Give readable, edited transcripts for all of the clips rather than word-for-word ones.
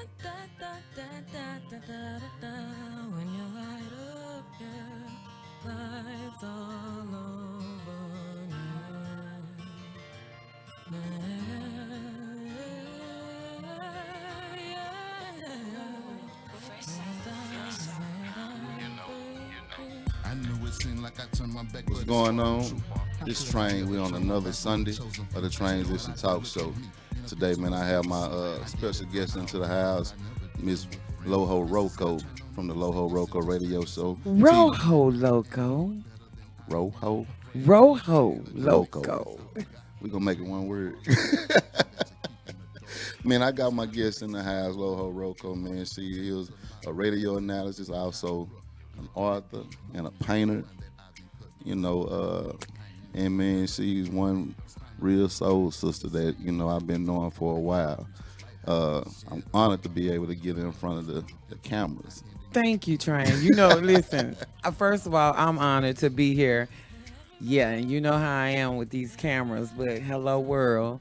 When you light up, yeah, lights all over I knew it seemed like I turned my back. What's going on? This train, we on another Sunday of the Trainsition Talk Show. Today, man, I have my special guest into the house, Miss Rojo from the Rojo Radio Show. Rojo Loco. Rojo? Rojo Loco. Loco. We gonna make it one word. Man, I got my guest in the house, Rojo, man. She is a radio analyst, also an author and a painter. You know, and man, she's one real soul sister that, you know, I've been knowing for a while. I'm honored to be able to get in front of the cameras. Thank you, Train. You know, listen, first of all, I'm honored to be here. Yeah, and you know how I am with these cameras, but hello world.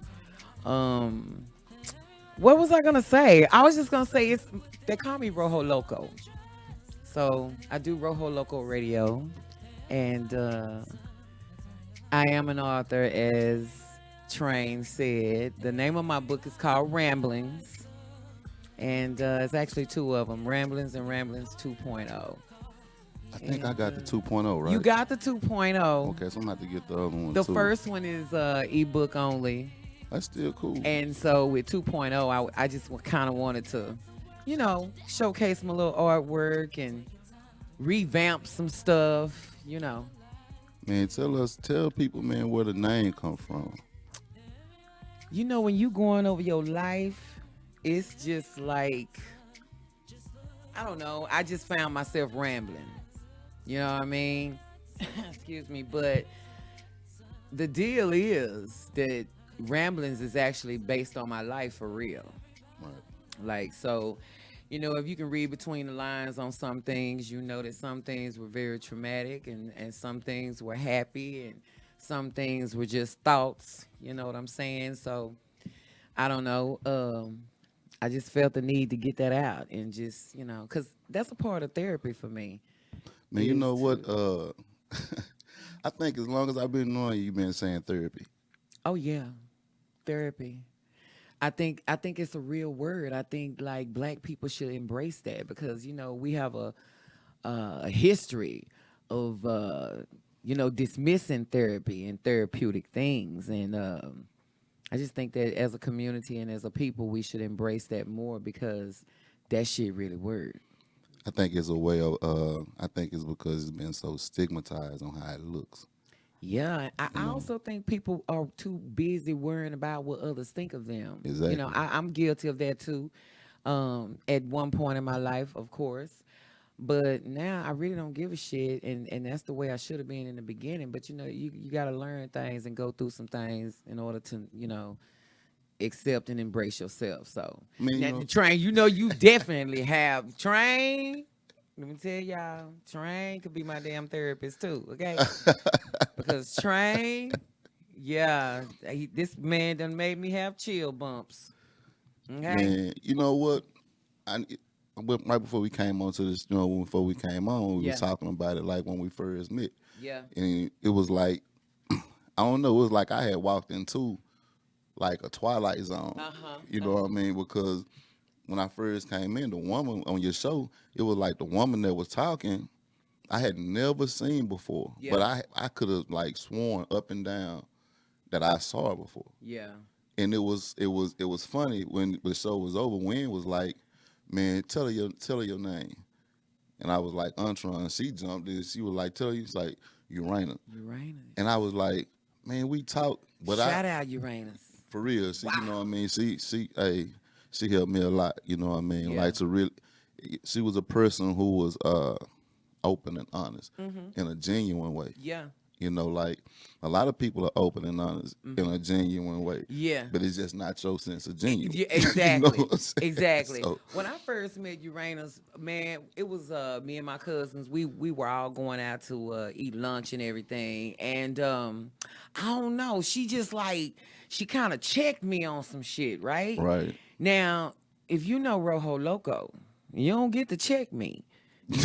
What was I gonna say? I was just gonna say they call me Rojo Loco. So I do Rojo Loco Radio, and I am an author, as Train said. The name of my book is called Ramblings, and it's actually two of them, Ramblings and Ramblings 2.0. I think I got the 2.0, right? You got the 2.0. Okay, so I'm going to have to get the other one, The too. first one is ebook only. That's still cool. And so with 2.0, I just kind of wanted to, you know, showcase my little artwork and revamp some stuff, you know. Man, tell people, man, where the name come from. You know, when you going over your life, it's just like, I don't know, I just found myself rambling. You know what I mean? Excuse me. But the deal is that Ramblings is actually based on my life for real. Right. Like, so, you know, if you can read between the lines on some things, you know that some things were very traumatic and some things were happy and some things were just thoughts. You know what I'm saying? So, I don't know. I just felt the need to get that out and just, you know, because that's a part of therapy for me. Man, you is know what? to- I think as long as I've been knowing you, you've been saying therapy. Oh, yeah. Therapy. I think it's a real word. I think like black people should embrace that because you know we have a history of you know dismissing therapy and therapeutic things, and I just think that as a community and as a people we should embrace that more because that shit really works. I think it's a way of, I think it's because it's been so stigmatized on how it looks. Yeah, I You know, also think people are too busy worrying about what others think of them. You know, exactly. I'm guilty of that too. At one point in my life, of course, but now I really don't give a shit, and that's the way I should have been in the beginning. But you know, you got to learn things and go through some things in order to you know accept and embrace yourself. So I mean, now, Train, you know, you definitely have Train. Let me tell y'all, Train could be my damn therapist too. Okay. Because Train, yeah, this man done made me have chill bumps. Okay. man, you know what? I right before we came onto this, you know, before we came on, we Yeah. was talking about it like when we first met, Yeah. and it was like, I don't know, it was like I had walked into like a twilight zone. Uh-huh. You know what I mean? Because when I first came in, the woman on your show, it was like the woman that was talking, I had never seen before, Yeah. but I could have like sworn up and down that I saw her before. Yeah. And it was funny when the show was over. Wynn was like, "Man, tell her your name," and I was like, "Antron." She jumped in. She was like, "Tell her," it's like Urana, Uranus. and I was like, "Man, we talk," but Shout out Uranus. for real, she, you know Wow. what I mean. She helped me a lot. You know what I mean. Yeah. Like to really, she was a person who was open and honest Mm-hmm. in a genuine way. Yeah. You know, like a lot of people are open and honest in a genuine way, Yeah. but it's just not your sense of genuine. Yeah, You know exactly. what I'm saying? Exactly. So, When I first met Uranus, man, it was me and my cousins. We were all going out to eat lunch and everything. And I don't know, she just like she kind of checked me on some shit, right? right. Now, if you know Rojo Loco, you don't get to check me.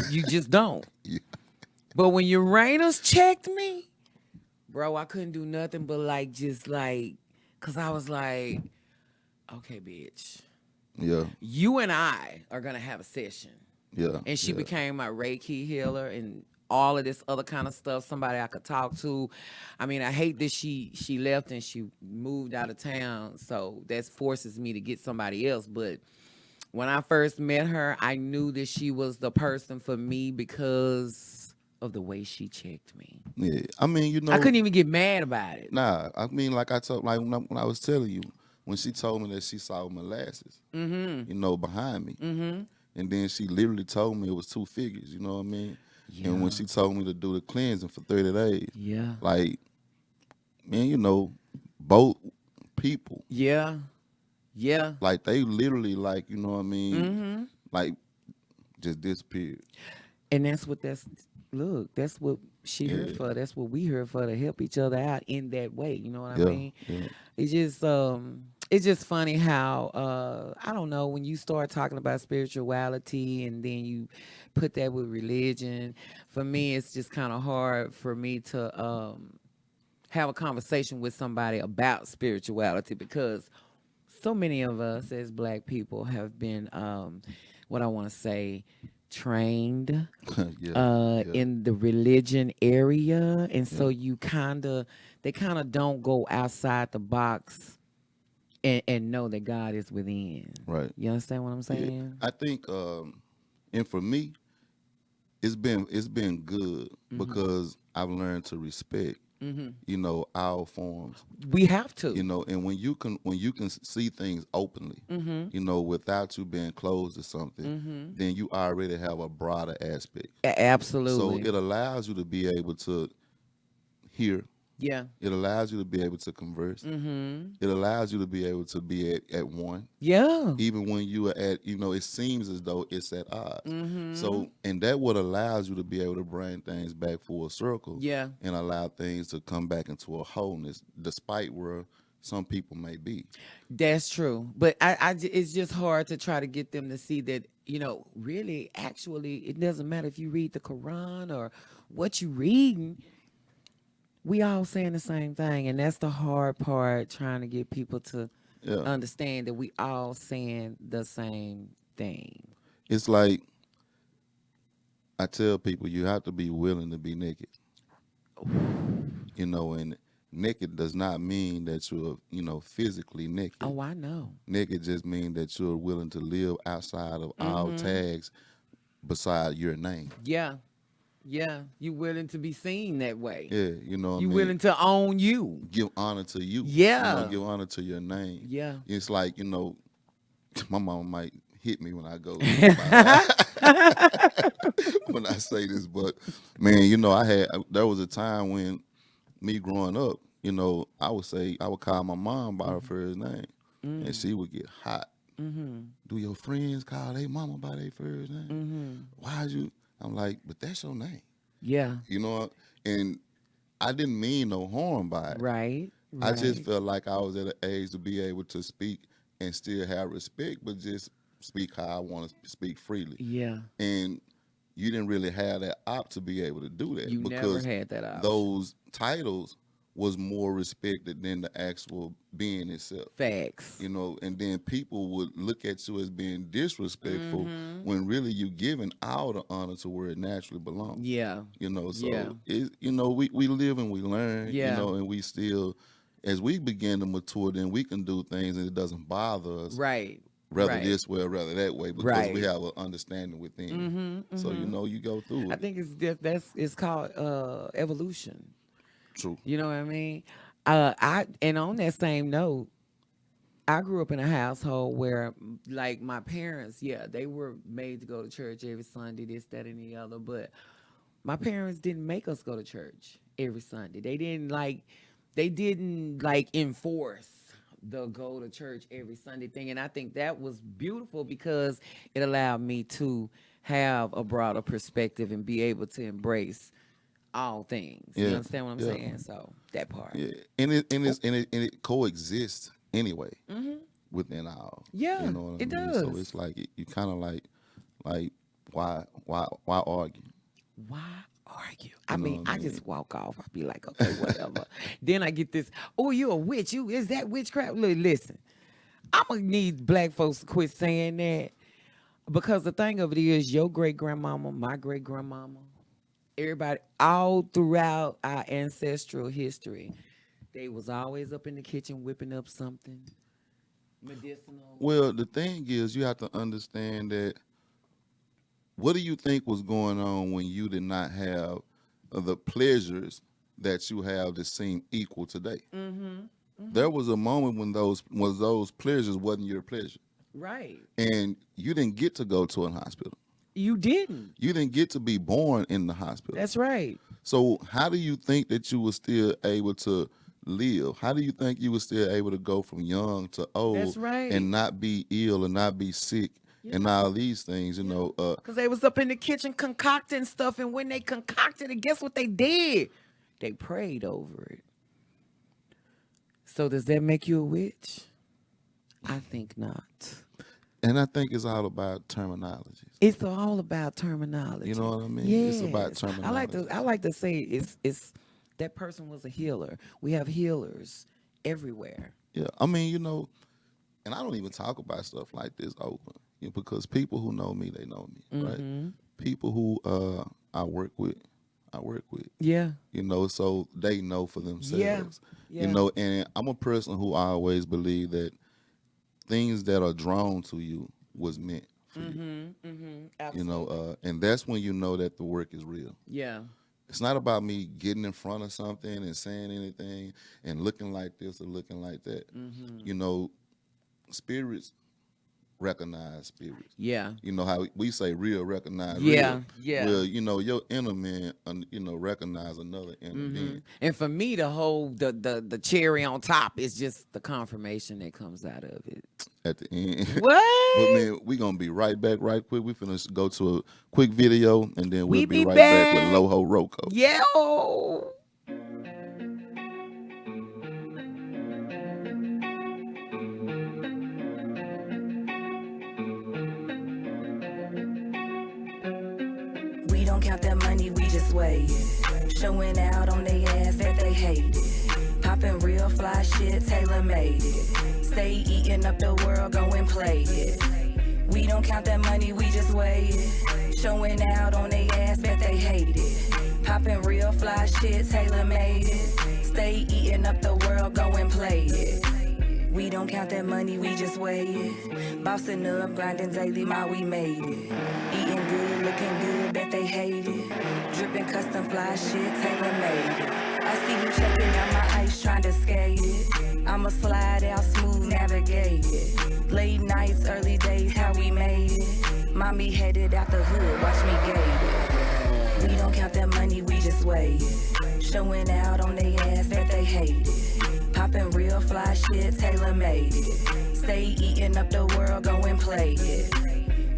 You just don't. Yeah. But when Uranus checked me, bro, I couldn't do nothing but like just like, cause I was like, okay, bitch, Yeah. you and I are gonna have a session. Yeah. And she yeah. became my Reiki healer and all of this other kind of stuff. Somebody I could talk to. I mean, I hate that she left and she moved out of town, so that forces me to get somebody else. But when I first met her, I knew that she was the person for me because of the way she checked me. Yeah. I mean, I couldn't even get mad about it. Nah, I mean, like I told, like when I was telling you, when she told me that she saw molasses, behind me, and then she literally told me it was 2 figures. You know what I mean? Yeah. And when she told me to do the cleansing for 30 days, Yeah. like, man, both people, Yeah. Yeah. like they literally, like, you know what I mean, like, just disappeared. And that's what that's what she here for. That's what we here for, to help each other out in that way. You know what I Yeah, mean? yeah. It's just funny how I don't know, when you start talking about spirituality and then you put that with religion. For me, it's just kind of hard for me to have a conversation with somebody about spirituality, because so many of us as Black people have been what I want to say, trained Yeah. in the religion area, and so they kind of don't go outside the box and know that God is within. Right. You understand what I'm Yeah. saying? I think, and for me, it's been good because I've learned to respect, all forms, We have to. and when you can see things openly, without you being closed to something, then you already have a broader aspect. So Absolutely. it allows you to be able to hear. Yeah. It allows you to be able to converse. It allows you to be able to be at one, Yeah. even when you are at, it seems as though it's at odds. So, and that what allows you to be able to bring things back full circle, Yeah. and allow things to come back into a wholeness, despite where some people may be. That's true. But it's just hard to try to get them to see that, really, actually, it doesn't matter if you read the Quran or what you reading. We all saying the same thing, and that's the hard part, trying to get people to Yeah. understand that we all saying the same thing. It's like I tell people, you have to be willing to be naked. And naked does not mean that you're, physically naked. Oh, I know. Naked just means that you're willing to live outside of all tags beside your name. Yeah. Yeah. You willing to be seen that way. Yeah, you know what I You mean? willing to own you. Give honor to you. Yeah. Give honor to your name. Yeah. It's like, my mama might hit me when I go when I say this, but man, there was a time when me growing up, I would call my mom by her first name, and she would get hot. Do your friends call their mama by their first name? Why'd you? I'm like, but that's your name. Yeah. And I didn't mean no harm by it. Right. I just felt like I was at an age to be able to speak and still have respect, but just speak how I want to speak freely. Yeah. And you didn't really have that op to be able to do that. You because never had that option. those titles was more respected than the actual being itself. Facts. And then people would look at you as being disrespectful when really you giving all the honor to where it naturally belongs. Yeah. So Yeah. we live and we learn, Yeah. and we still, as we begin to mature, then we can do things and it doesn't bother us. Right. Rather Right. this way or rather that way, because Right. we have an understanding within. So you go through it. I think it's called evolution. True. You know what I mean? And on that same note, I grew up in a household where, like, my parents, they were made to go to church every Sunday, this, that, and the other. But my parents didn't make us go to church every Sunday. They didn't enforce the go to church every Sunday thing. And I think that was beautiful because it allowed me to have a broader perspective and be able to embrace all things. You Yeah. understand what I'm saying? So that part. Yeah, and it coexists anyway. within all. Yeah, you know what it I mean. does. So it's like you kind of like why argue? Why argue? I know mean, what I I just walk off. I be like, okay, whatever. Then I get this, oh, you a witch. Is that witchcraft? Look, listen, I'm going to need black folks to quit saying that, because the thing of it is, your great-grandmama, my great-grandmama, everybody, all throughout our ancestral history, they was always up in the kitchen whipping up something medicinal. Well, the thing is, you have to understand that. What do you think was going on when you did not have the pleasures that you have that seem equal today? There was a moment when those pleasures wasn't your pleasure, Right. and you didn't get to go to a hospital. You didn't. You didn't get to be born in the hospital. That's right. So how do you think that you were still able to live? How do you think you were still able to go from young to old That's right. and not be ill and not be sick and all these things, you know? Because they was up in the kitchen concocting stuff, and when they concocted it, guess what they did? They prayed over it. So does that make you a witch? I think not. And I think it's all about terminology. It's all about terminology. You know what I mean? Yes. It's about terminology. I like to say it's that person was a healer. We have healers everywhere. Yeah, I mean, you know, and I don't even talk about stuff like this open, you know, because people who know me, they know me, right? People who I work with. Yeah. You know, so they know for themselves. Yeah. You know, and I'm a person who always believe that things that are drawn to you was meant for you. Absolutely. You know, and that's when you know that the work is real. Yeah. It's not about me getting in front of something and saying anything and looking like this or looking like that. You know, spirits recognize spirits. Yeah. You know how we say real recognize Yeah, real. yeah. Well, you know, your inner man, you know, recognize another inner being. And for me, the whole the cherry on top is just the confirmation that comes out of it. At the end. What? But man, we gonna be right back right quick. We finna go to a quick video and then we'll We be be right back with back. Lojo Rojo. Yo. We don't count that money, we just weigh it. Showing out on they ass that they hate it. Popping real fly shit, tailor made it. Stay eating up the world, go and play it. We don't count that money, we just weigh it. Showing out on they ass that they hate it. Popping real fly shit, tailor made it. Stay eating up the world, go and play it. We don't count that money, we just weigh it. Bossing up, grinding daily, my we made it. Eating good, looking good, bet they hate it. Dripping custom fly shit, tailor made it. I see you checking out my ice, trying to skate it. I'ma slide out smooth, navigate it. Late nights, early days, how we made it. Mommy headed out the hood, watch me gate it. We don't count that money, we just weigh it. Showing out on they ass that they hate it. Popping real fly shit, tailor made it. Stay eating up the world, go and play it.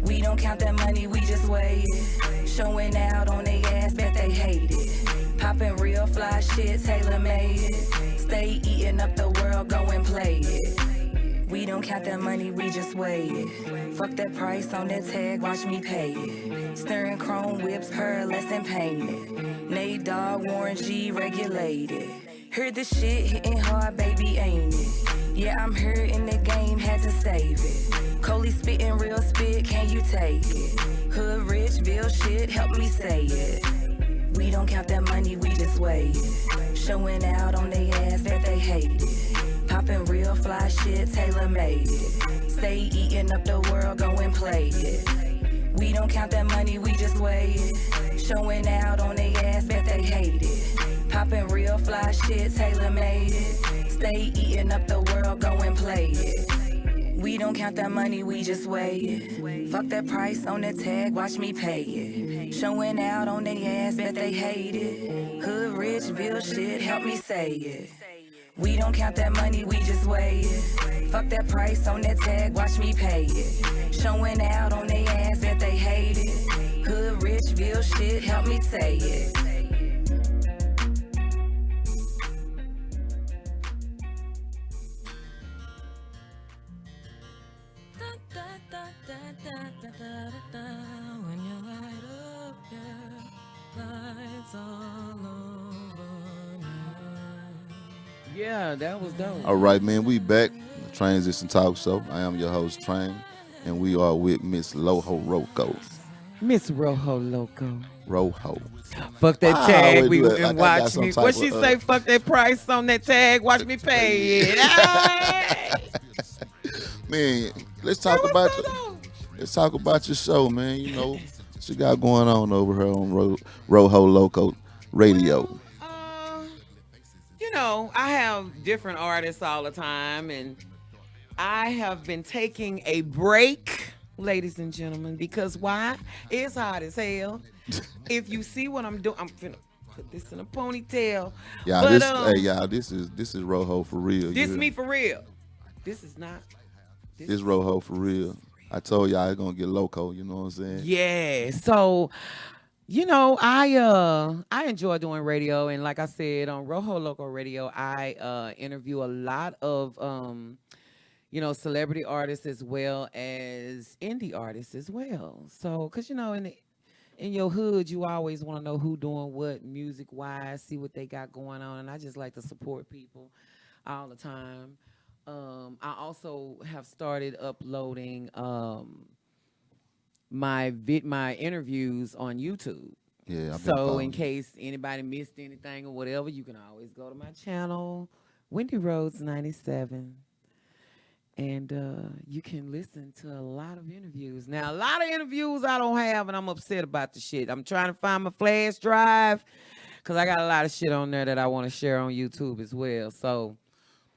We don't count that money, we just weigh it. Showing out on they ass, bet they hate it. Popping real fly shit, tailor made it. Stay eating up the world, go and play it. We don't count that money, we just weigh it. Fuck that price on that tag, watch me pay it. Stirring chrome whips, pearlescent painted. Nate Dogg, Warren G, regulated. Heard this shit hitting hard, baby, ain't it? Yeah, I'm here in the game, had to save it. Coley spitting real spit, can you take it? Hood rich, bill shit, help me say it. We don't count that money, we just weigh it. Showing out on they ass that they hate it. Popping real fly shit, tailor made it. Stay eating up the world, go and play it. We don't count that money, we just weigh it. Showing out on they ass, bet they hate it. Popping real fly shit, tailor made it. Stay eating up the world, go and play it. We don't count that money, we just weigh it. Fuck that price on that tag, watch me pay it. Showing out on they ass, bet they hate it. Hood rich, bill shit, help me say it. We don't count that money, we just weigh it. Fuck that price on that tag, watch me pay it. Showing out on they ass, bet they hate it. Hood rich, bill shit, help me say it. When you light up, yeah, lights all over me. Yeah, that was dope. All right, man, we back. The Transition Talk Show. I am your host, Train, and we are with Miss Lojo Roco. Miss Rojo Loco. Rojo. Fuck that I tag. always We do it like and I got watch some me. type What she of, say? Fuck that price on that tag. Watch me pay it. Hey! Man, let's talk What's about that your, on? let's talk about your show, man. You know, what you got going on over here on Rojo Loco Radio. You know, I have different artists all the time, and I have been taking a break, ladies and gentlemen, because why? It's hot as hell. If you see what I'm doing, I'm finna put this in a ponytail. Y'all, But, this is Rojo for real. this you me for real. This is not. This Rojo for real. I told y'all it's gonna get loco. You know what I'm saying? Yeah. So, you know, I enjoy doing radio, and like I said on Rojo Loco Radio, I interview a lot of you know, celebrity artists as well as indie artists as well. So, cause you know, in your hood, you always want to know who doing what music wise, see what they got going on, and I just like to support people all the time. I also have started uploading my interviews on YouTube. Yeah. I've been So following in case anybody missed anything or whatever, you can always go to my channel, Wendy Rhodes 97. And you can listen to a lot of interviews. Now, a lot of interviews I don't have, and I'm upset about the shit. I'm trying to find my flash drive because I got a lot of shit on there that I want to share on YouTube as well. So,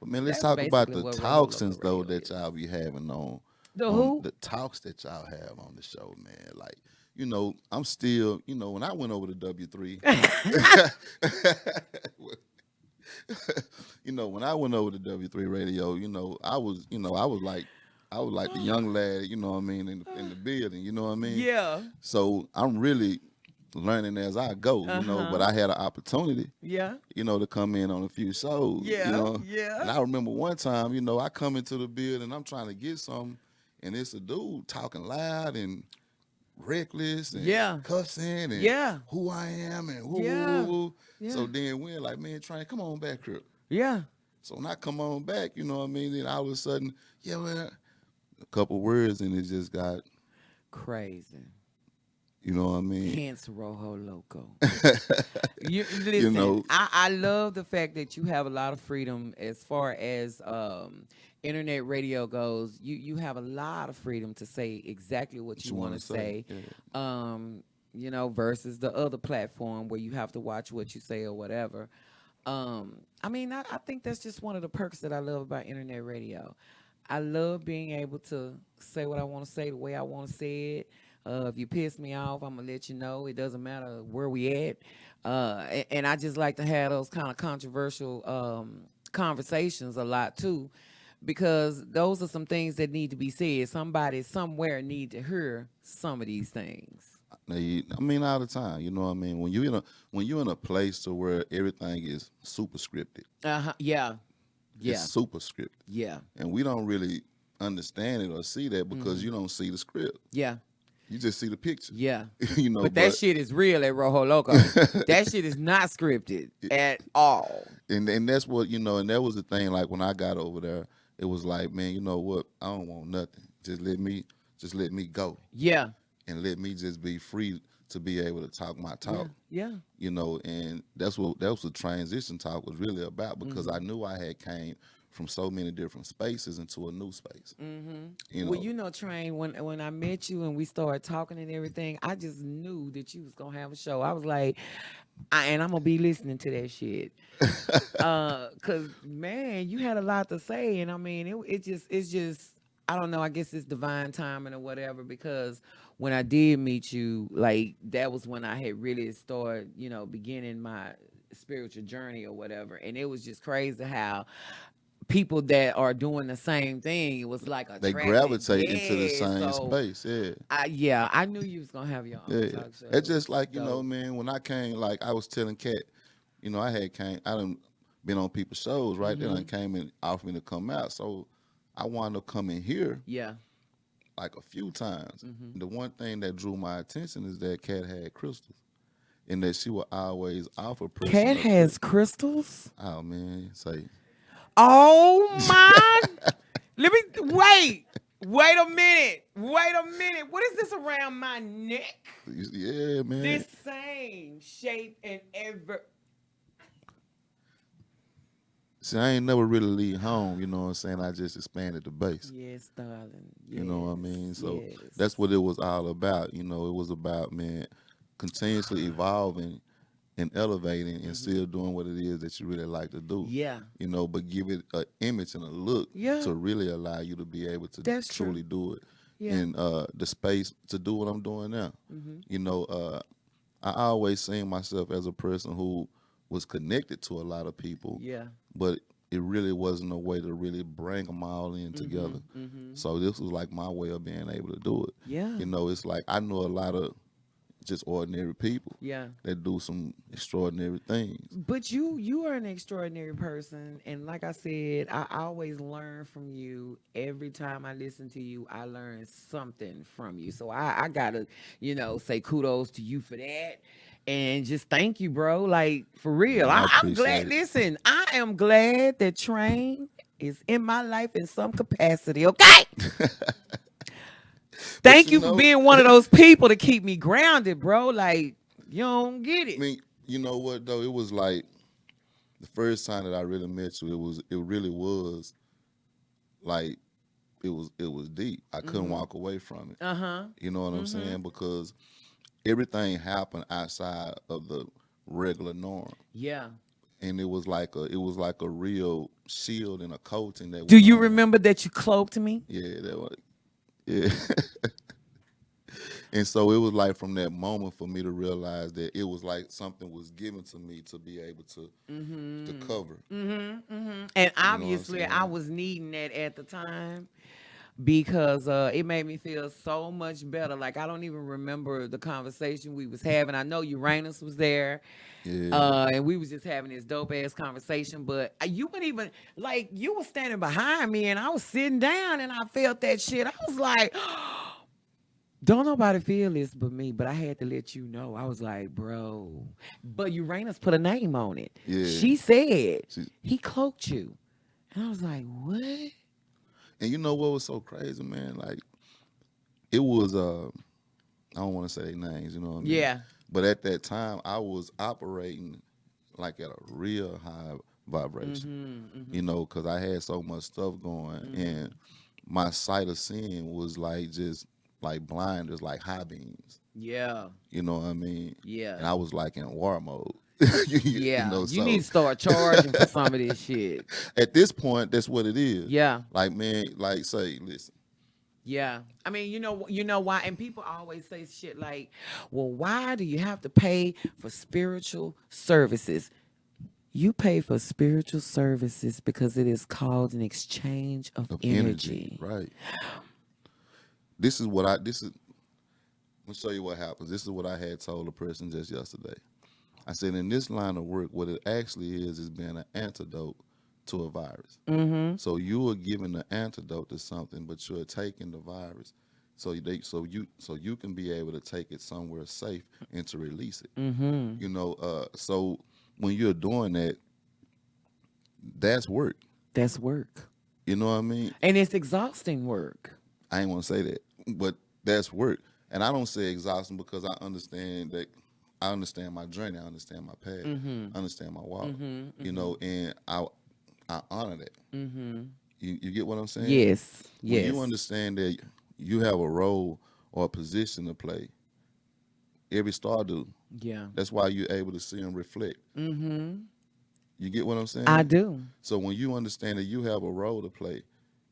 But man, let's that's talk about basically the what toxins Radio though that is. y'all be having on. The on who? The talks that y'all have on the show, man. Like, you know, I'm still, you know, when I went over to W3, you know, when I went over to W3 Radio, you know, I was like the young lad, you know what I mean, in the building, you know what I mean? Yeah. So I'm really learning as I go, you know, but I had an opportunity, Yeah. you know, to come in on a few shows, Yeah. you know. Yeah. And I remember one time, you know, I come into the building, I'm trying to get something, and it's a dude talking loud and reckless and Yeah. cussing and Yeah. who I am and who, Yeah. who, who. Yeah. So then we're like, man, Train, come on back here. Yeah. So when I come on back, you know what I mean, then all of a sudden, yeah, well, a couple words and it just got, Crazy. you know what I mean? Hence Rojo Loco. Listen, know. I love the fact that you have a lot of freedom as far as internet radio goes. You have a lot of freedom to say exactly what you want to say. Yeah. You know, versus the other platform where you have to watch what you say or whatever. I mean, I think that's just one of the perks that I love about internet radio. I love being able to say what I want to say the way I want to say it. If you piss me off, I'm going to let you know. It doesn't matter where we at. And I just like to have those kind of controversial conversations a lot, too, because those are some things that need to be said. Somebody somewhere need to hear some of these things. I mean, all the time, you know what I mean? When you're in a place to where everything is super scripted. Yeah. Yeah. It's super scripted. Yeah. And we don't really understand it or see that because Mm-hmm. you don't see the script. Yeah. You just see the picture. Yeah. You know, But that shit is real at Rojo Loco. That shit is not scripted at all. And that's what, you know, and that was the thing, like when I got over there, it was like, man, you know what? I don't want nothing. Just let me go. Yeah. And let me just be free to be able to talk my talk. Yeah. You know, and that was what transition talk was really about because Mm-hmm. I knew I had came from so many different spaces into a new space. Mm-hmm. You know, Well, you know, Train, when I met you and we started talking and everything, I just knew that you was gonna have a show. I was like, and I'm gonna be listening to that shit. Cause man, you had a lot to say, and I mean, it's just I don't know. I guess it's divine timing or whatever. Because when I did meet you, like that was when I had really started, you know, beginning my spiritual journey or whatever, and it was just crazy how people that are doing the same thing, it was like they attracted. gravitate into the Yeah, same so space. I knew you was gonna have your own Yeah. talk show. It's just like, you So, know, man, when I came, like I was telling Kat, you know, I done been on people's shows, right? They Mm-hmm. done came and offered me to come out. So I wanted to come in here yeah, like a few times. The one thing that drew my attention is that Cat had crystals, and that she would always offer person. Cat has crystals. Oh man, say. Oh my! Let me wait. Wait a minute. Wait a minute. What is this around my neck? Yeah, man. This same shape and ever. See, I ain't never really leave home, you know what I'm saying? I just expanded the base. Yes, darling. Yes. You know what I mean? So yes. that's what it was all about. You know, it was about, man, continuously evolving and elevating and still doing what it is that you really like to do. Yeah. You know, but give it an image and a look to really allow you to be able to truly do it. Yeah. And the space to do what I'm doing now. You know, I always seen myself as a person who was connected to a lot of people. Yeah. But it really wasn't a way to really bring them all in together. So this was like my way of being able to do it. Yeah. You know, it's like I know a lot of just ordinary people that do some extraordinary things. But you are an extraordinary person, and like I said, I always learn from you. Every time I listen to you, I learn something from you. So I gotta, you know, say kudos to you for that. And just thank you, bro. Like, for real. I'm glad. Listen, I am glad that Train is in my life in some capacity, okay? Thank you for being one of those people to keep me grounded, bro. Like, you don't get it. I mean, you know what, though? It was like the first time that I really met you, it really was like, it was deep. I couldn't walk away from it. You know what I'm saying? Because everything happened outside of the regular norm. Yeah. And it was like a real shield and a coating that. Do you remember that you cloaked me? Yeah, that was. Yeah. And so it was like from that moment for me to realize that it was like something was given to me to be able to cover. And obviously I was needing that at the time. Because it made me feel so much better. Like, I don't even remember the conversation we was having. I know Uranus was there. Yeah. And we was just having this dope-ass conversation. But you wouldn't even, like, you were standing behind me, and I was sitting down, and I felt that shit. I was like, don't nobody feel this but me. But I had to let you know. I was like, bro. But Uranus put a name on it. Yeah. She said, he cloaked you. And I was like, what? And you know what was so crazy, man? Like, it was, I don't want to say their names, you know what I mean? Yeah. But at that time, I was operating like at a real high vibration, you know, because I had so much stuff going. And my sight of seeing was like just like blinders, like high beams. Yeah. You know what I mean? Yeah. And I was like in war mode. Yeah, you need to start charging for some of this shit. At this point, that's what it is. Yeah. Like, man, like, say, listen. Yeah. I mean, you know why? And people always say shit like, well, why do you have to pay for spiritual services? You pay for spiritual services because it is called an exchange of energy. Right. Let me show you what happens. This is what I had told a person just yesterday. I said, in this line of work, what it actually is being an antidote to a virus. So you are giving the antidote to something, but you're taking the virus, so you can be able to take it somewhere safe and to release it. You know, so when you're doing that, that's work. That's work. You know what I mean? And it's exhausting work. I ain't want to say that, but that's work. And I don't say exhausting because I understand that. I understand my journey. I understand my path. I understand my walk. You know, and I honor that. You get what I'm saying? Yes. When you understand that you have a role or a position to play, every star do. Yeah. That's why you're able to see and reflect. You get what I'm saying? I do. So when you understand that you have a role to play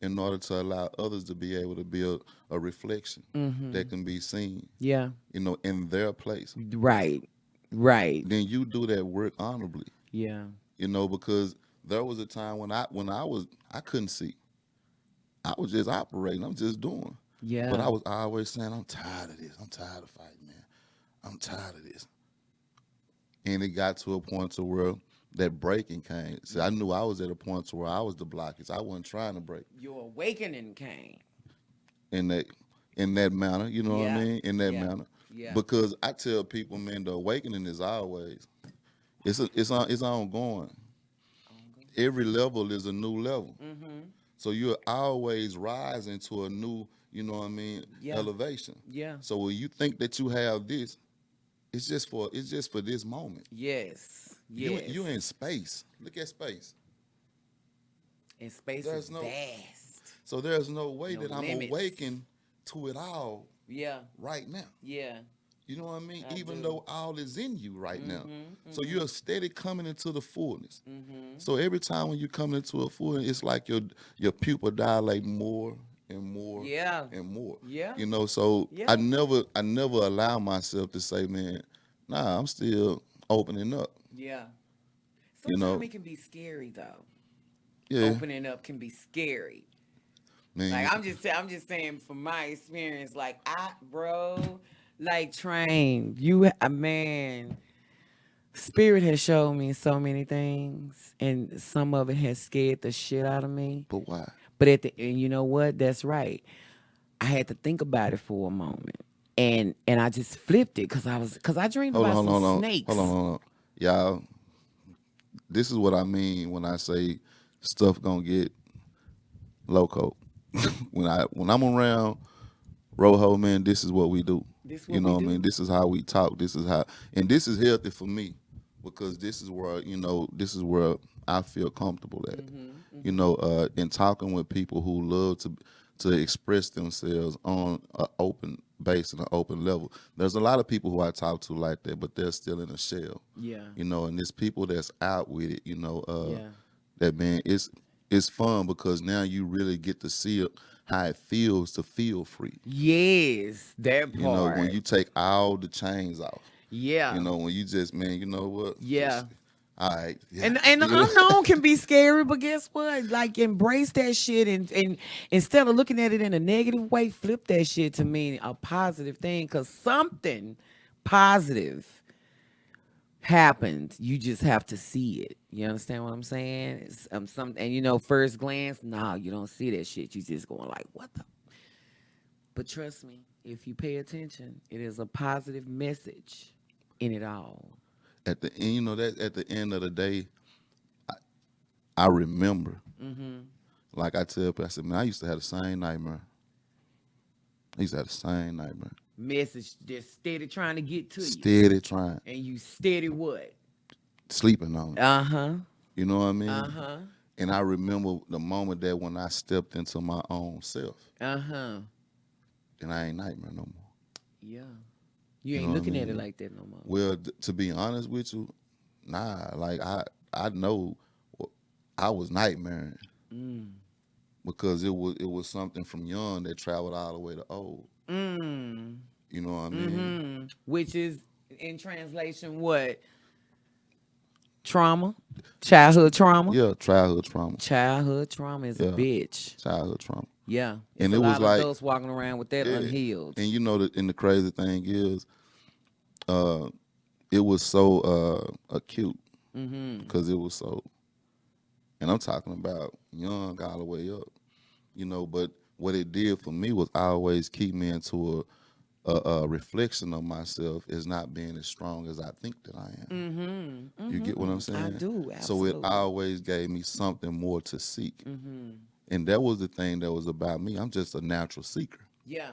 in order to allow others to be able to build a reflection that can be seen, you know, in their place. Right. Right. Then you do that work honorably. Yeah. You know, because there was a time when I couldn't see. I was just operating. I'm just doing. Yeah. But I was always saying, I'm tired of this. I'm tired of fighting, man. I'm tired of this. And it got to a point to where that breaking came. So I knew I was at a point to where I was the blockage. I wasn't trying to break. Your awakening came. And that in that manner. You know what I Yeah. mean? In that Yeah. manner. Yeah. Because I tell people, man, the awakening is always it's ongoing. Every level is a new level. So you're always rising to a new, you know what I mean, Yeah. elevation. Yeah. So when you think that you have this, it's just for this moment. Yes. You in space. Look at space. And space There's is no- vast. So there's no way No that I'm limits. awakened to it all Yeah. right now. Yeah. You know what I mean? I Even do. though all is in you right now. So Mm-hmm. you're steady coming into the fullness. So every time when you come into a fullness, it's like your pupil dilate more and more Yeah. and more. Yeah. You know, so Yeah. I never allow myself to say, man, nah, I'm still opening up. Yeah. You Sometimes know? it can be scary though. Yeah. Opening up can be scary. Man. Like I'm just saying from my experience, like like Train, man, Spirit has showed me so many things, and some of it has scared the shit out of me. But why? But at the end, you know what? That's right. I had to think about it for a moment, and I just flipped it because I dreamed about some snakes. Hold on. Y'all, this is what I mean when I say stuff gonna get loco. when I'm around Rojo, man, this is what we do. This what You know we what I do. mean? This is how we talk. This is healthy for me because this is where I feel comfortable at. You know, in talking with people who love to express themselves on an open base and an open level. There's a lot of people who I talk to like that, but they're still in a shell. Yeah. You know, and there's people that's out with it, you know, Yeah. that man, it's fun because now you really get to see how it feels to feel free. Yes, that part. You know, when you take all the chains off. Yeah. You know, when you just, man, you know what? Yeah. All right. Yeah. And the unknown can be scary, but guess what? Like embrace that shit and instead of looking at it in a negative way, flip that shit to mean a positive thing. Cause something positive happened. You just have to see it. You understand what I'm saying? It's, and you know, first glance, nah, you don't see that shit. You just going like, what the? But trust me, if you pay attention, it is a positive message in it all. At the end, you know, that at the end of the day, I remember. Like I tell people, I said, man, I used to have the same nightmare. Message just steady trying to get to you. Steady trying. And you steady what? Sleeping on it. Uh-huh. You know what I mean? Uh-huh. And I remember the moment that when I stepped into my own self. Uh-huh. And I ain't nightmare no more. Yeah. You ain't know what I looking at mean? it like that no more. Well, to be honest with you, nah. Like I know I was nightmaring because it was something from young that traveled all the way to old. You know what I mean? Which is, in translation, what? Trauma? Childhood trauma? Yeah, childhood trauma. Childhood trauma is a bitch. Childhood trauma. Yeah. And It's it a was lot like of adults walking around with that unhealed. And you know and the crazy thing is, it was so acute because it was so. And I'm talking about young all the way up, you know. But what it did for me was always keep me into a reflection of myself as not being as strong as I think that I am. You get what I'm saying? I do, So absolutely. it always gave me something more to seek. And that was the thing that was about me. I'm just a natural seeker. Yeah.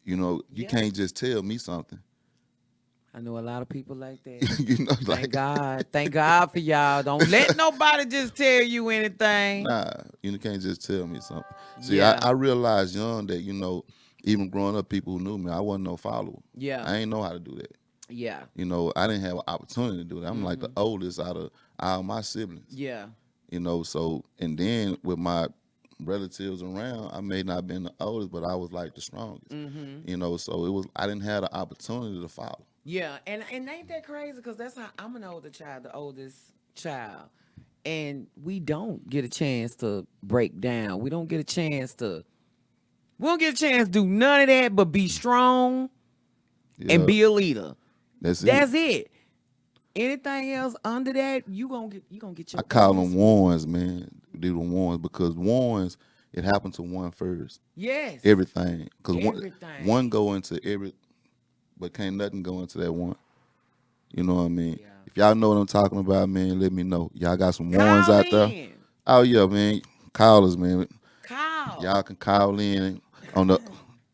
You know, you can't just tell me something. I know a lot of people like that. You know, Thank God. Thank God for y'all. Don't let nobody just tell you anything. Nah, you can't just tell me something. See, Yeah. I realized young that, you know, even growing up, people who knew me, I wasn't no follower. Yeah. I ain't know how to do that. Yeah. You know, I didn't have an opportunity to do that. I'm like the oldest out of all my siblings. Yeah. You know, so, and then with my relatives around, I may not have been the oldest, but I was like the strongest. You know, so I didn't have the opportunity to follow. Yeah, and ain't that crazy? Because that's how I'm an older child, the oldest child, and we don't get a chance to break down. We don't get a chance to do none of that, but be strong and be a leader. That's it. Anything else under that, you gonna get your. I call ass. them warns, man. They the warns because warns it happened to one first. Yes. Everything, because Everything. one go into every, but can't nothing go into that one. You know what I mean? Yeah. If y'all know what I'm talking about, man, let me know. Y'all got some ones Call out there? in. Oh yeah, man. Call us, man. Call. Y'all can call in on the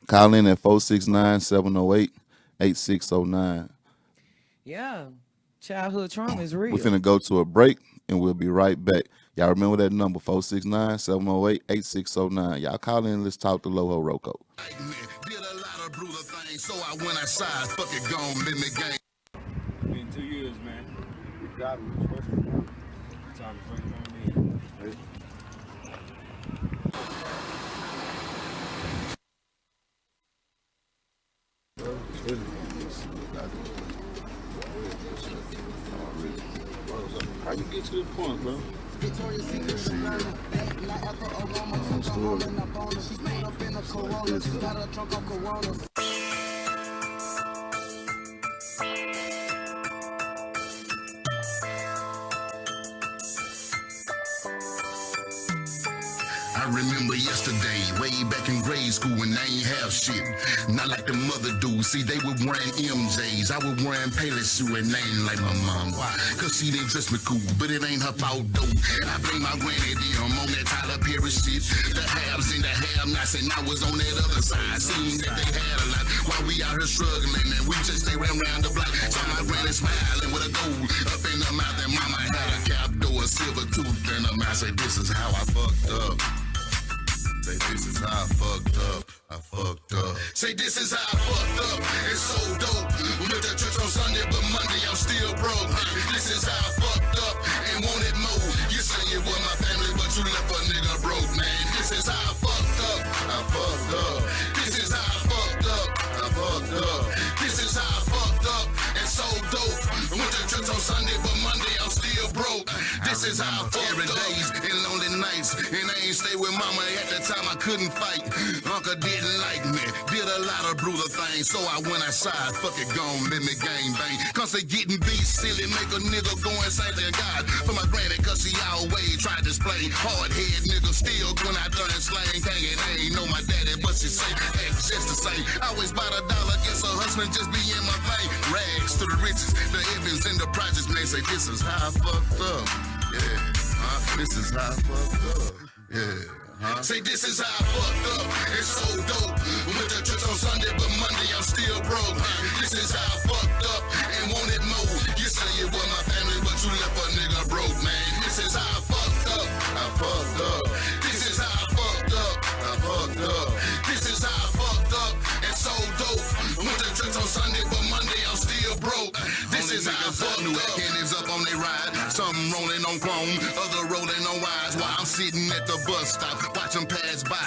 call in at 469-708-8609. Yeah. Childhood trauma is real. We're finna go to a break and we'll be right back. Y'all remember that number, 469-708-8609. Y'all call in and let's talk to Lojo Roco. Did a lot of brutal things, so I went outside, fuck it, gone, let me game. Been 2 years, man. God, we supposed to time to bring on in. How you get to this point, bro? I remember yesterday, way back in grade school when I ain't have shit. Not like the mother dudes. See, they were wearing MJs. I was wearing Payless shoe and ain't like my mom. Why? Cause she didn't dress me cool, but it ain't her fault though. I blame my granny them on that Tyler Perry shit. The haves and the have-nots, and I was on that other side. Seeing that they had a lot while we out here struggling, and we just stay around the block. Saw my granny smiling with a gold up in her mouth, and mama had a cap door, a silver tooth in her mouth. Say, this is how I fucked up. Say, this is how I fucked up. I fucked up. Say, this is how I fucked up. It's so dope. Went to church on Sunday, but Monday I'm still broke. This is how I fucked up and wanted more. You say you were my family, but you left a nigga broke, man. This is how I fucked up. I fucked up. This is how I fucked up. I fucked up. This is how I fucked up and so dope. Went to church on Sunday, but Monday I'm still broke. This is how I fucked up. Every days and lonely nights, and I ain't stay with mama at the time I couldn't fight. Uncle didn't like me, did a lot of brutal things, so I went outside, fuck it, gone, let me gang bang. Cause they getting beat silly, make a nigga go insane to God. For my granny, cause she always tried to display. Hard head nigga still going out there and slang. Dang it, I ain't know my daddy, but she say, hey, just the same. Always bought $1, guess her husband just be in my vein. Rags to the riches, the Evans and the projects, man, say this is how I fucked up. Yeah, this is how I fucked up. Yeah. Say, this is how I fucked up. It's so dope. Went to church on Sunday, but Monday I'm still broke. This is how I fucked up and wanted more. You say you were my family, but you left a nigga broke, man. This is how I fucked up. I fucked up. This is how I fucked up. I fucked up. This is how I fucked up and so dope. Went to church on Sunday, but Monday I'm still broke. This is how I fucked up. Cannons up on they ride. Some rolling on chrome, other rolling on wires. While I'm sitting at the bus stop, watch them pass by.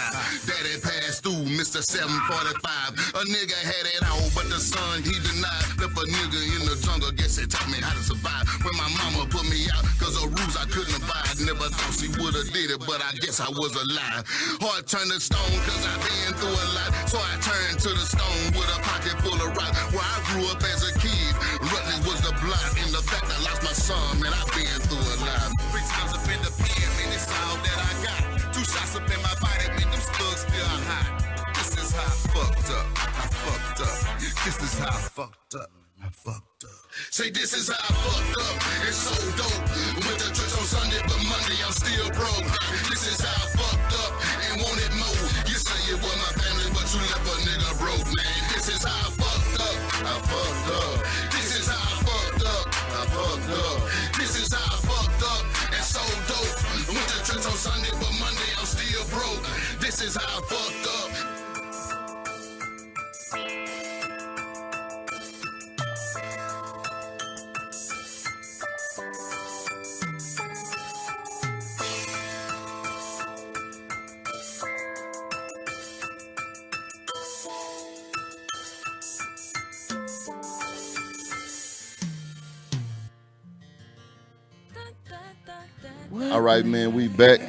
Daddy passed through, Mr. 745. A nigga had it all, but the son he denied. Left a nigga in the jungle, guess it taught me how to survive. When my mama put me out, cause of rules I couldn't abide. Never thought she would've did it, but I guess I was alive. Heart turned to stone, cause I been through a lot. So I turned to the stone with a pocket full of rock. Where I grew up as a kid, Rutledge was the block. And the fact I lost my son, man, I been through a lot. 3 times up in the pen, man, it's all that I got. 2 shots up in my body, man, them slugs still hot. This is how I fucked up. I fucked up. This is how I fucked up. I fucked up. Say, this is how I fucked up. It's so dope. Went to church on Sunday, but Monday I'm still broke. This is how I fucked up and wanted more. You say you were my family, but you left a nigga broke, man. This is how I fucked up. I fucked up. This is how I fucked up. I fucked up. This is how I fucked up and so dope. Went to church on Sunday, but Monday I'm still broke. This is how I fucked up. All right, man, we back.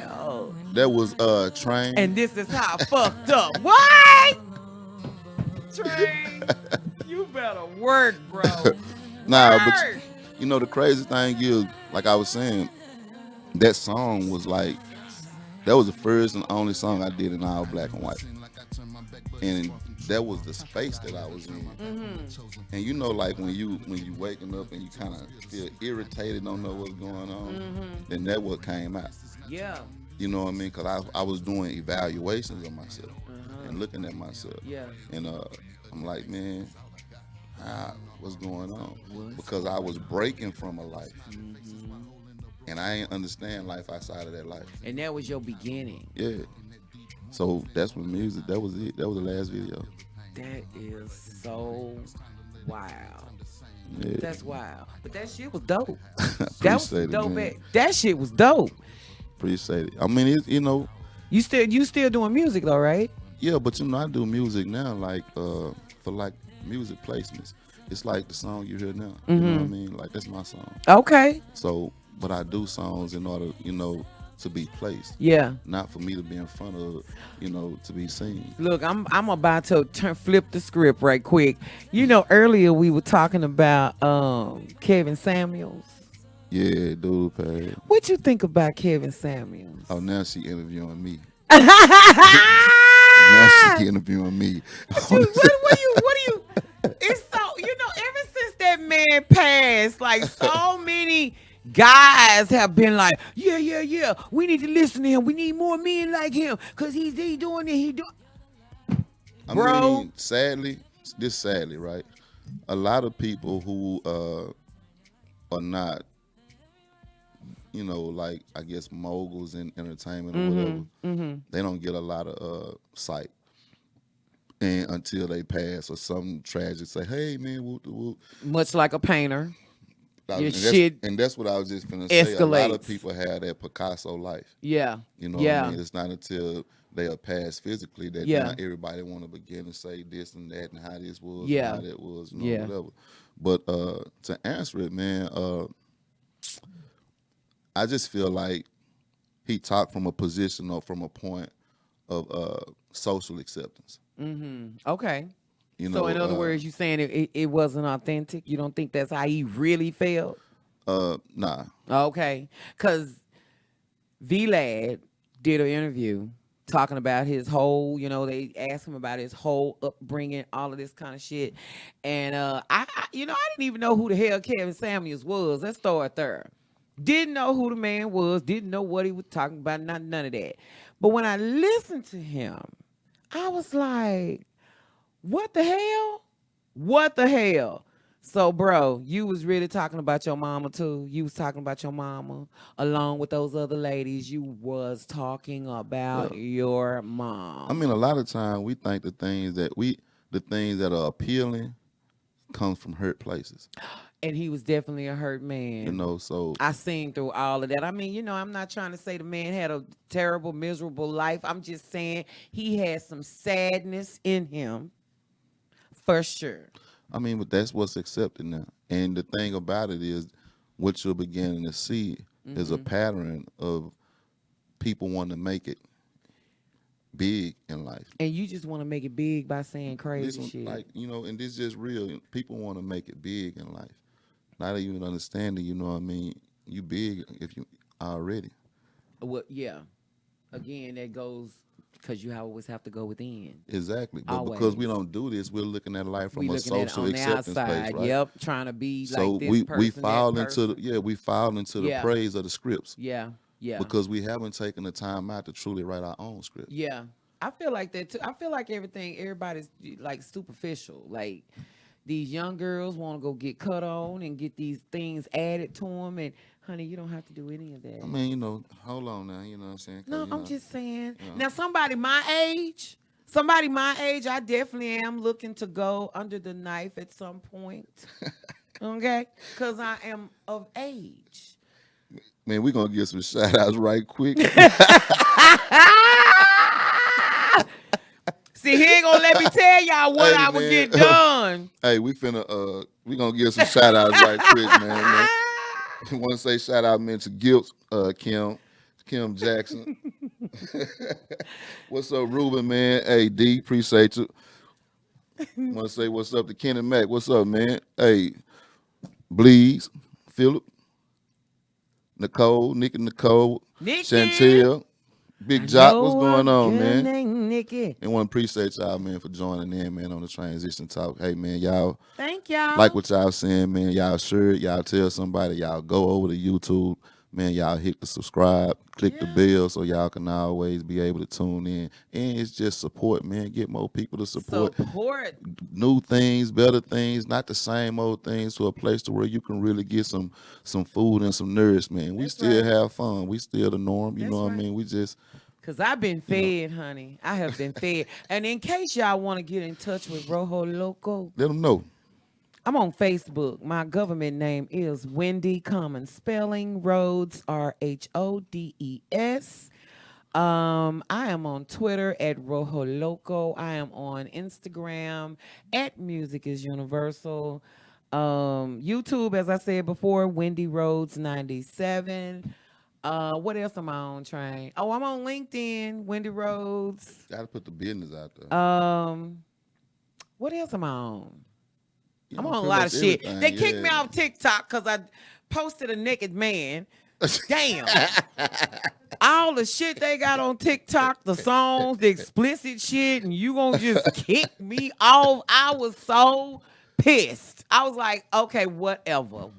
That was Train. And this is how I fucked up. What? Train, you better work, bro. Nah, Work. but you know the crazy thing is, like I was saying, that song was like That was the first and only song I did in all black and white. And that was the space that I was in. And you know, like when you waking up and you kind of feel irritated, don't know what's going on, then that what came out. Yeah. You know what I mean? Because I was doing evaluations of myself and looking at myself. Yeah. And I'm like, man, what's going on? Because I was breaking from a life. And I ain't understand life outside of that life. And that was your beginning. Yeah. So that's when music, that was it. That was the last video. That is so wild. Yeah. That's wild. But that shit was dope. Appreciate it, dope. man. That shit was dope. Appreciate it. I mean, it's, you know. You still doing music though, right? Yeah, but you know, I do music now, like for like music placements. It's like the song you hear now. You know what I mean? Like that's my song. Okay. So, but I do songs in order, you know, to be placed. Yeah. Not for me to be in front of, you know, to be seen. Look, I'm about to flip the script right quick. You know, earlier we were talking about Kevin Samuels. Yeah, dude, Pat. What you think about Kevin Samuels? Oh, now she interviewing me. Now Now she interviewing me. what do you? It's so, you know, ever since that man passed, like so many guys have been like, yeah, we need to listen to him. We need more men like him because he's doing it. I Bro. mean, sadly, right? A lot of people who are not, you know, like I guess moguls in entertainment or whatever, they don't get a lot of sight. And until they pass or something tragic, say, "Hey man, whoop, whoop." Much like a painter. And that's what I was just gonna say. Escalates. A lot of people have that Picasso life. Yeah. You know what I mean? It's not until they are passed physically that not everybody want to begin to say this and that and how this was and how that was, you know, whatever. But to answer it, man, I just feel like he talked from a position or from a point of social acceptance. Okay. You know, So in other words, you saying it wasn't authentic? You don't think that's how he really felt? Nah. Okay. Because V-Lad did an interview talking about his whole, you know, they asked him about his whole upbringing, all of this kind of shit. And I didn't even know who the hell Kevin Samuels was. Let's start there. Didn't know who the man was, didn't know what he was talking about, none of that. But when I listened to him, I was like, what the hell? What the hell? So, bro, you was really talking about your mama, too. You was talking about your mama along with those other ladies. You was talking about your mom. I mean, a lot of times we think the things that are appealing comes from hurt places. And he was definitely a hurt man. You know, so I seen through all of that. I mean, you know, I'm not trying to say the man had a terrible, miserable life. I'm just saying he had some sadness in him, for sure. I mean, but that's what's accepted now. And the thing about it is, what you're beginning to see is a pattern of people wanting to make it big in life. And you just want to make it big by saying crazy shit. Like, you know, and this is just real. People want to make it big in life. Not even understanding, you know what I mean? You big if you already. Well, yeah. Again, that goes because you always have to go within. Exactly. But Always. Because we don't do this, we're looking at life from a social acceptance space, right? Yep, trying to be so like this person, we fall that into person. we fall into the praise of the scripts. Yeah. Because we haven't taken the time out to truly write our own script. Yeah. I feel like that too. I feel like everybody's like superficial. Like these young girls want to go get cut on and get these things added to them. And honey, you don't have to do any of that. I mean, you know, hold on now. You know what I'm saying? No, I'm just saying. You know. Now, somebody my age, I definitely am looking to go under the knife at some point. Okay? Because I am of age. Man, we're going to get some shout outs right quick. See, he ain't gonna let me tell y'all what I would get done. Hey, we gonna give some shout outs right quick, man. I want to say shout out, man, to Guilt, Kim Jackson. What's up, Ruben, man? Hey, D, appreciate you. Want to say what's up to Kenny Mac. What's up, man? Hey, Bleeds, Philip, Nicole, Nikki, Nikki. Chantel, Big Jock, what's know going a on, girl man? named Nikki. And want to appreciate y'all, man, for joining in, man, on the Transition Talk. Hey, man, y'all Thank y'all. like what y'all saying, man. Y'all sure, y'all tell somebody, y'all go over to YouTube, man, y'all hit the subscribe, click the bell so y'all can always be able to tune in. And it's just support, man. Get more people to support new things, better things, not the same old things, to a place to where you can really get some food and some nourishment. We still have fun. We still the norm, you know what I mean? We just Cause I've been fed, honey. I have been fed. And in case y'all want to get in touch with Rojo Loco, let them know. I'm on Facebook. My government name is Wendy, common spelling, Rhodes, Rhodes. I am on Twitter at Rojo Loco. I am on Instagram at Music is Universal. YouTube, as I said before, Wendy Rhodes 97. What else am I on, Train? Oh, I'm on LinkedIn, Wendy Rhodes. Gotta put the business out there. What else am I on? You I'm know, on a lot of shit. everything, They kicked me off TikTok because I posted a naked man. Damn. All the shit they got on TikTok, the songs, the explicit shit, and you gonna just kick me off. I was so pissed. I was like, okay, whatever.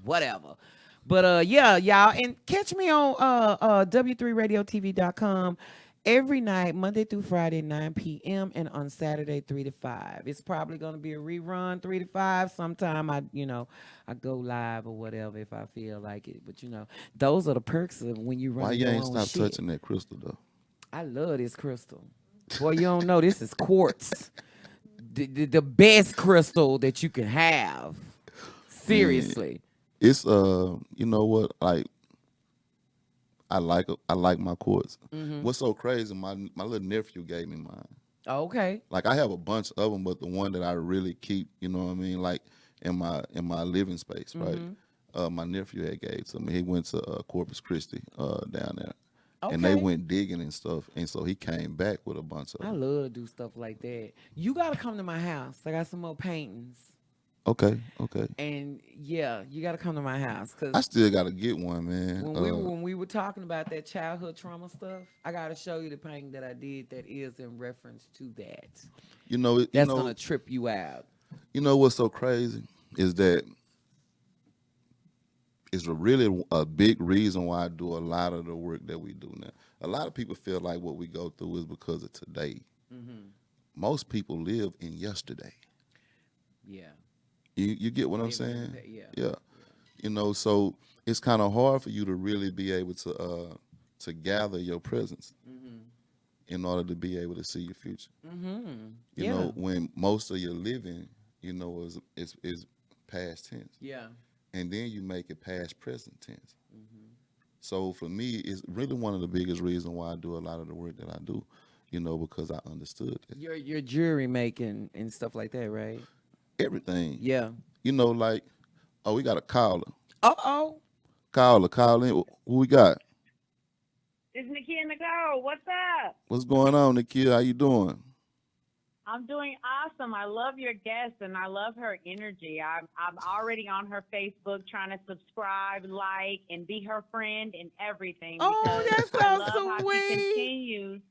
But yeah, y'all, and catch me on w3radiotv.com every night, Monday through Friday, 9 p.m. and on Saturday, 3 to 5. It's probably gonna be a rerun, 3 to 5. Sometime I go live or whatever if I feel like it. But those are the perks of when you run. Why you your ain't own stop shit. touching that crystal though? I love this crystal. Boy, you don't know this is quartz. The best crystal that you can have. Seriously. Man, it's you know what, like I like my quartz. What's so crazy? My little nephew gave me mine. Okay. Like I have a bunch of them, but the one that I really keep, you know what I mean, like in my living space, right? My nephew had gave to me. He went to Corpus Christi down there. Okay. And they went digging and stuff, and so he came back with a bunch of them. I love to do stuff like that. You gotta come to my house. I got some more paintings. Okay. And yeah, you gotta come to my house I still gotta get one, man. When we were talking about that childhood trauma stuff, I gotta show you the painting that I did that is in reference to that. That's gonna trip you out. You know what's so crazy is that it's really a big reason why I do a lot of the work that we do now. A lot of people feel like what we go through is because of today. Most people live in yesterday. Yeah. You get what I'm saying? Yeah. So it's kind of hard for you to really be able to gather your presence in order to be able to see your future. You know, when most of your living, is past tense. Yeah. And then you make it past present tense. So for me, it's really one of the biggest reasons why I do a lot of the work that I do, because I understood that. Your jewelry making and stuff like that, right? Everything. Yeah. We got a caller. Uh-oh. Call in. Who we got? It's Nikia Nicole. What's up? What's going on, Nikia? How you doing? I'm doing awesome. I love your guest and I love her energy. I'm already on her Facebook trying to subscribe, like, and be her friend and everything. Oh, that's so I love sweet. how she continues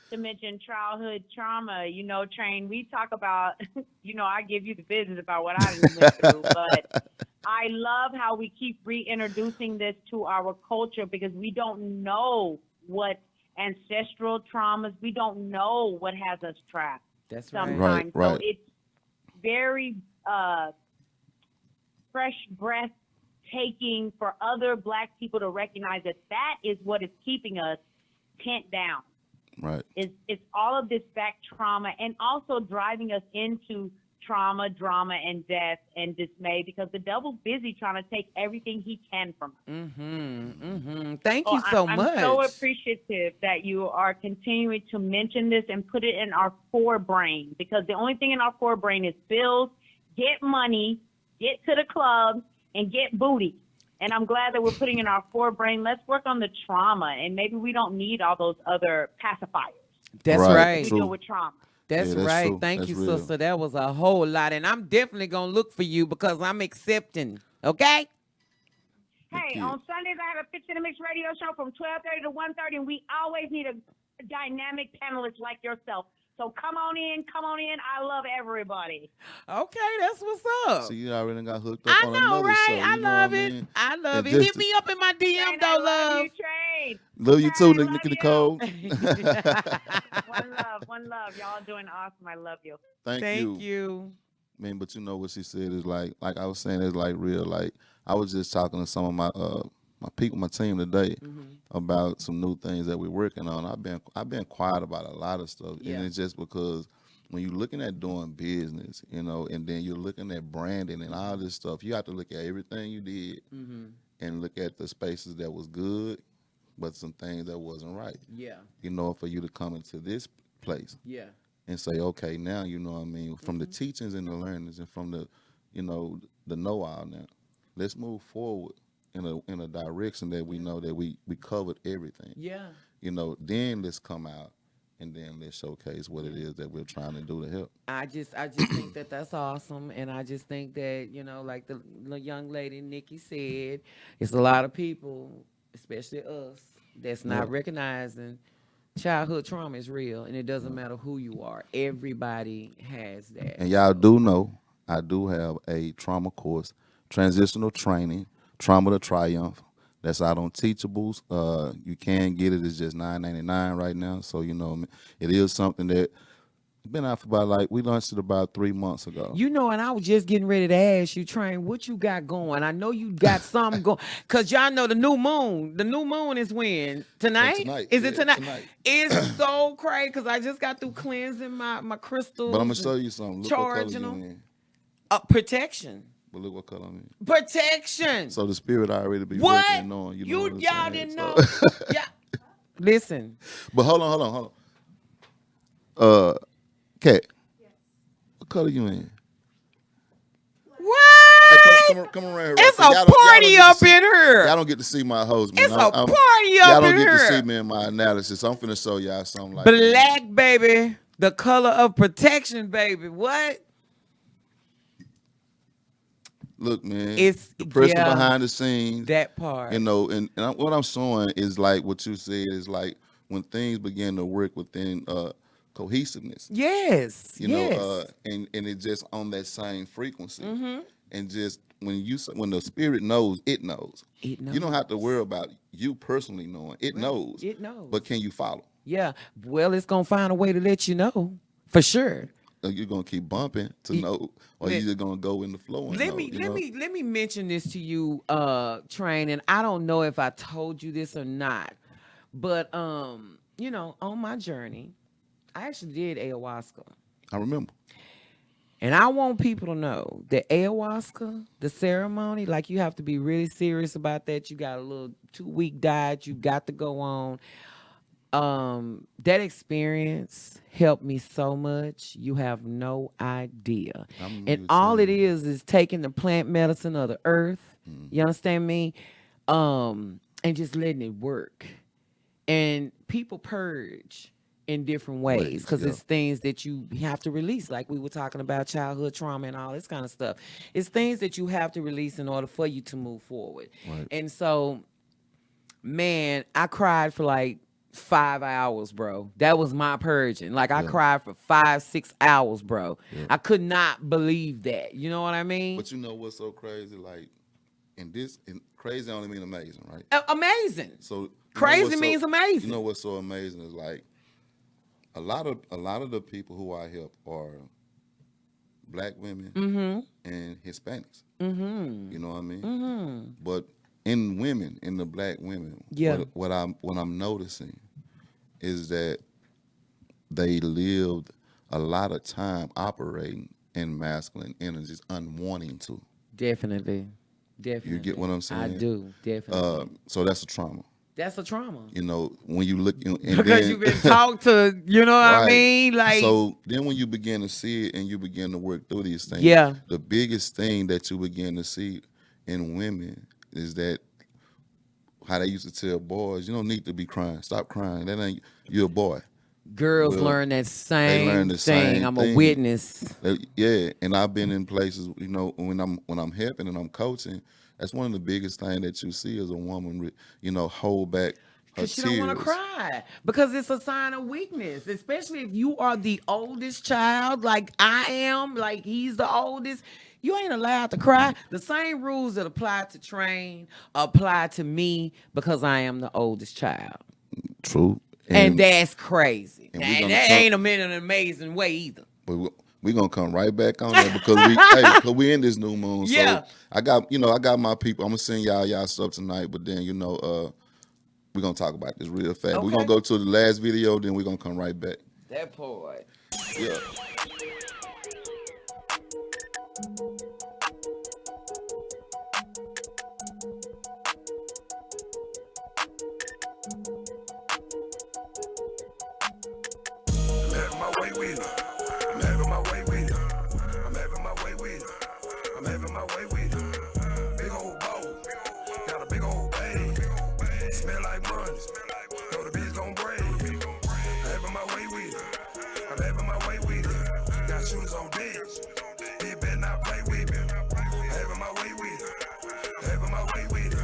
to mention childhood trauma. Train, we talk about, I give you the business about what I went through, but I love how we keep reintroducing this to our culture because we don't know what ancestral traumas, we don't know what has us trapped. That's right. Sometimes. Right. So it's very fresh breath taking for other Black people to recognize that is what is keeping us pent down. Right. It's all of this back trauma and also driving us into trauma, drama, and death and dismay because the devil's busy trying to take everything he can from us. Thank you so much. I'm so appreciative that you are continuing to mention this and put it in our forebrain because the only thing in our forebrain is bills, get money, get to the club, and get booty. And I'm glad that we're putting in our forebrain, let's work on the trauma, and maybe we don't need all those other pacifiers. That's right. We deal with trauma. That's right. True. Thank That's you, real. sister. That was a whole lot. And I'm definitely going to look for you because I'm accepting. Okay? Hey, on Sundays, I have a Fix in the Mix radio show from 12:30 to 1:30, and we always need a dynamic panelists like yourself. So come on in, come on in. I love everybody. Okay, that's what's up. See, you already got hooked up I on know, another right? show. I You know love what I it. mean? I love And it. just Hit me up in my DM Train, though, I love love. you, Train. love you too, Train, love Nikki you. Nicole. One love, one love. Y'all doing awesome. I love you. Thank Thank you. you. Man, but you know what she said is like I was saying, it's like real. Like I was just talking to some of my people, my team today about some new things that we're working on. I've been quiet about a lot of stuff, Yeah. and it's just because when you're looking at doing business, you know, and then you're looking at branding and all this stuff, you have to look at everything you did and look at the spaces that was good, but some things that wasn't right. Yeah. You know, for you to come into this place Yeah. and say, okay, now you know what I mean, from the teachings and the learnings and from the, you know, the know-all now, let's move forward in a direction that we know that we covered everything. Yeah. You know, then let's come out and then let's showcase what it is that we're trying to do to help. I just think that that's awesome, and I just think that, you know, like the young lady Nikki said, it's a lot of people, especially us, that's not recognizing childhood trauma is real, and it doesn't matter who you are. Everybody has that. And y'all do know I do have a trauma course, transitional training, trauma to triumph. That's out on Teachables. You can get it. It's just $9.99 right now. So you know, it is something that been out for about we launched it about 3 months ago. You know, and I was just getting ready to ask you, Train, what you got going? I know you got something going, cause y'all know the new moon. The new moon is when tonight. Tonight. Is it tonight? Tonight. It's so crazy, cause I just got through cleansing my crystals. But I'm gonna show you something. Look what color charging you them. in. Protection. But look what color I'm in. Protection. So the spirit already be What? working and knowing. You know what I'm y'all saying? didn't So- know. Yeah. Listen. But hold on. Kat. What color you in? What? Hey, come around here. It's right a quick. Y'all don't party get to up see- in here. Y'all don't get to see my host, man. It's a party y'all up don't in get to here. see me in my analysis. I'm finna show y'all something like that. Black, baby. The color of protection, baby. What? Look, man. It's- the person yeah. behind the scenes. That part. You know, what I'm showing is like what you said is like when things begin to work within cohesiveness. Yes. You yes. know, and it's just on that same frequency. And just when the spirit knows, it knows. It knows. You don't have to worry about you personally knowing. It knows. It knows. But can you follow? Yeah. Well, it's gonna find a way to let you know. For sure. Or you're gonna keep bumping to know, or you're just gonna go in the flow and Let know, me you let know? me let me mention this to you, Train, and I don't know if I told you this or not, but you know, on my journey, I actually did ayahuasca. I remember. And I want people to know that ayahuasca, the ceremony, like you have to be really serious about that. You got a little 2-week diet you got to go on. That experience helped me so much. You have no idea. And all it is taking the plant medicine of the earth. You understand me? And just letting it work. And people purge in different ways because it's things that you have to release, like we were talking about childhood trauma and all this kind of stuff. It's things that you have to release in order for you to move forward. Right. And so, man, I cried for like 5 hours, bro. That was my purging. Like I cried for 5-6 hours, bro. I could not believe that. You know what I mean? But you know what's so crazy? Like, and crazy only mean amazing, right? Amazing. So crazy means amazing. You know what's so amazing is like a lot of the people who I help are black women and Hispanics. You know what I mean? But in the black women, what I'm noticing is that they lived a lot of time operating in masculine energies, unwanting to. Definitely. You get what I'm saying? I do, definitely. So that's a trauma. That's a trauma. You know, when you look, and Because then, you've been taught to, you know what I mean? Like, so then when you begin to see it and you begin to work through these things, the biggest thing that you begin to see in women is that how they used to tell boys, you don't need to be crying. Stop crying. That ain't, you're a boy. girls learn that same They learn the thing. same I'm thing. a witness. Yeah, and I've been in places, you know, when I'm helping and I'm coaching, that's one of the biggest things that you see as a woman, you know, hold back her Because she don't want to tears. cry. Because it's a sign of weakness, especially if you are the oldest child, like I am, like he's the oldest. You ain't allowed to cry. The same rules that apply to Train apply to me because I am the oldest child. True. And that's crazy. and That, we gonna that come- ain't in an amazing way either. But we gonna come right back on that because because we in this new moon. Yeah. So I got my people. I'm gonna send y'all stuff tonight. But then we're gonna talk about this real fast. We're Okay. gonna go to the last video, then we're gonna come right back. That part. Yeah. I'm having my way with it. I'm having my way with it. I'm having my way with it. I'm having my way with it. Big old bowl. Got a big old bag. Smell like money. Know the bitch gon' break. I'm having my way with it. I'm having my way with it. Got shooters on deck. Bitch better not play with me. I'm having my way with it. Having my way with it.